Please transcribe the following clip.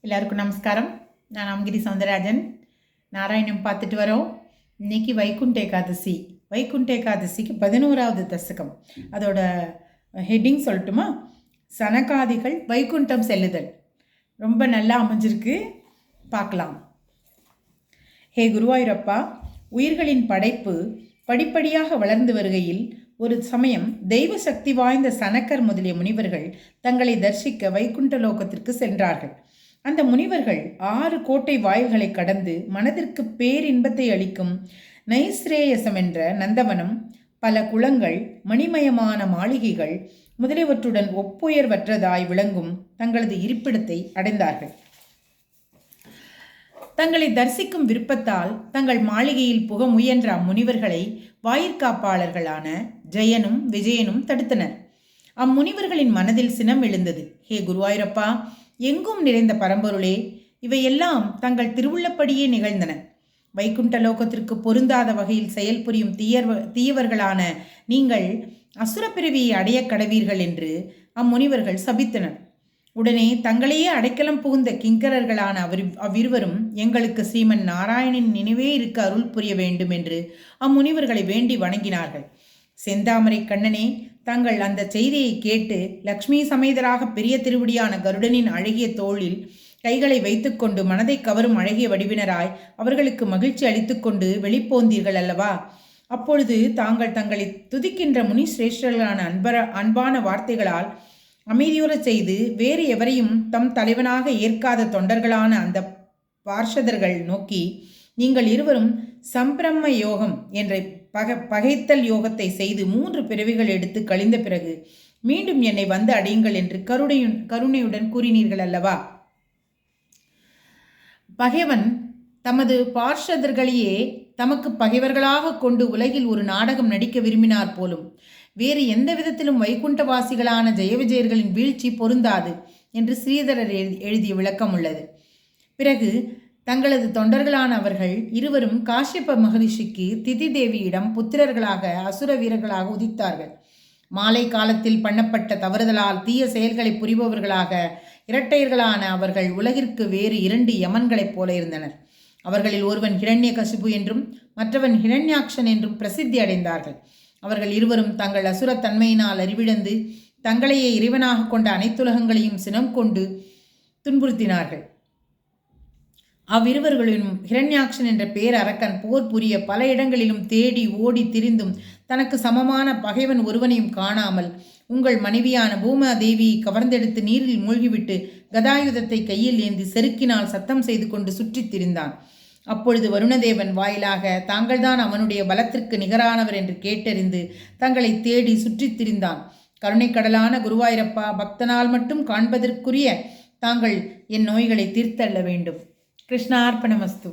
எல்லாருக்கும் நமஸ்காரம். நான் அம்கிரி சௌந்தரராஜன். நாராயணம் பார்த்துட்டு வரோம். இன்னைக்கு வைகுண்ட ஏகாதசி. வைகுண்ட ஏகாதசிக்கு 11வது தசகம். அதோட ஹெட்டிங் சொல்லட்டுமா? சனகாதிகள் வைகுண்டம் செல்லுதல். ரொம்ப நல்லா அமைஞ்சிருக்கு, பார்க்கலாம். ஹே குருவாயூரப்பா, உயிர்களின் படைப்பு படிப்படியாக வளர்ந்து வருகையில் ஒரு சமயம் தெய்வ சக்தி வாய்ந்த சனக்கர் முதலிய முனிவர்கள் தங்களை தரிசிக்க வைகுண்ட லோகத்திற்கு சென்றார்கள். அந்த முனிவர்கள் 6 கோட்டை வாயில்களை கடந்து மனதிற்கு பேரின்பத்தை அளிக்கும் நைஸ்ரேயசம் என்ற நந்தவனம், பல குளங்கள், மணிமயமான மாளிகைகள் முதலியவற்றுடன் ஒப்புயர்வற்றதாய் விளங்கும் தங்களது இருப்பிடத்தை அடைந்தார்கள். தங்களை தரிசிக்கும் விருப்பத்தால் தங்கள் மாளிகையில் புக முயன்ற அம்முனிவர்களை வாயிற்காப்பாளர்களான ஜெயனும் விஜயனும் தடுத்தனர். அம்முனிவர்களின் மனதில் சினம் எழுந்தது. ஹே குருவாயூரப்பா, எங்கும் நிறைந்த பரம்பொருளே, இவையெல்லாம் தங்கள் திருவுள்ளப்படியே நிகழ்ந்தன. வைகுண்ட லோகத்திற்கு பொருந்தாத வகையில் செயல்புரியும் தீயவர்களான நீங்கள் அசுர பிறவியை அடைய கடவீர்கள் என்று அம்முனிவர்கள் சபித்தனர். உடனே தங்களையே அடைக்கலம் புகுந்த கிங்கரர்களான அவ்விருவரும் எங்களுக்கு ஸ்ரீமன் நாராயணின் நினைவே இருக்க அருள் புரிய வேண்டும் என்று அம்முனிவர்களை வேண்டி வணங்கினார்கள். செந்தாமரை கண்ணனே, தங்கள் அந்த செய்தியை கேட்டு லக்ஷ்மி சமேதராக பெரிய திருவடியான கருடனின் அழகிய தோளில் கைகளை வைத்துக்கொண்டு மனதை கவரும் அழகிய வடிவினராய் அவர்களுக்கு மகிழ்ச்சி அளித்துக்கொண்டு வெளிப்போந்தீர்கள் அல்லவா? அப்பொழுது தாங்கள் தங்களை துதிக்கின்ற முனி சிரேஷ்டர்களான அன்பான வார்த்தைகளால் அமைதியுறச் செய்து வேறு எவரையும் தம் தலைவனாக ஏற்காத தொண்டர்களான அந்த பார்ஷதர்கள் நோக்கி, நீங்கள் இருவரும் சம்பிரம்ம யோகம் என்ற பகைத்தல் யோகத்தை செய்து 3 பிறவிகள் எடுத்து கழிந்த பிறகு மீண்டும் என்னை வந்து அடையுங்கள் என்று கருணையுடன் கூறினீர்கள் அல்லவா? பகைவன் தமது பார்ஷதர்களையே தமக்கு பகைவர்களாக கொண்டு உலகில் ஒரு நாடகம் நடிக்க விரும்பினார் போலும். வேறு எந்த விதத்திலும் வைகுண்டவாசிகளான ஜெயவிஜயர்களின் வீழ்ச்சி பொருந்தாது என்று ஸ்ரீதரர் எழுதிய விளக்கம் உள்ளது. பிறகு தங்களது தொண்டர்களான அவர்கள் இருவரும் காஷ்யப மகரிஷிக்கு திதி தேவியிடம் புத்திரர்களாக அசுர வீரர்களாக உதித்தார்கள். மாலை காலத்தில் பண்ணப்பட்ட தவறுதலால் தீய செயல்களை புரிபவர்களாக இரட்டையர்களான அவர்கள் உலகிற்கு வேறு 2 யமன்களைப் போல இருந்தனர். அவர்களில் ஒருவன் ஹிரண்யகசிபு என்றும் மற்றவன் ஹிரண்யாக்ஷன் என்றும் பிரசித்தி அடைந்தார்கள். அவர்கள் இருவரும் தங்கள் அசுரத்தன்மையினால் அறிவிழந்து தங்களையே இறைவனாக கொண்ட அனைத்துலகங்களையும் சினம் கொண்டு துன்புறுத்தினார்கள். அவ்விருவர்களிலும் ஹிரண்யாக்ஷன் என்ற பேர் அரக்கன் போர் புரிய பல இடங்களிலும் தேடி ஓடி திரிந்தும் தனக்கு சமமான பகைவன் ஒருவனையும் காணாமல் உங்கள் மனைவியான பூமா தேவியை கவர்ந்தெடுத்து நீரில் மூழ்கிவிட்டு கதாயுதத்தை கையில் ஏந்தி செருக்கினால் சத்தம் செய்து கொண்டு சுற்றித் திரிந்தான். அப்பொழுது வருணதேவன் வாயிலாக தாங்கள்தான் அவனுடைய பலத்திற்கு நிகரானவர் என்று கேட்டறிந்து தங்களை தேடி சுற்றித் திரிந்தான். கருணைக்கடலான குருவாயூரப்பா, பக்தனால் மட்டும் காண்பதற்குரிய தாங்கள் என் நோய்களை தீர்த்தள்ள வேண்டும். கிருஷ்ணார்ப்பணமஸ்து.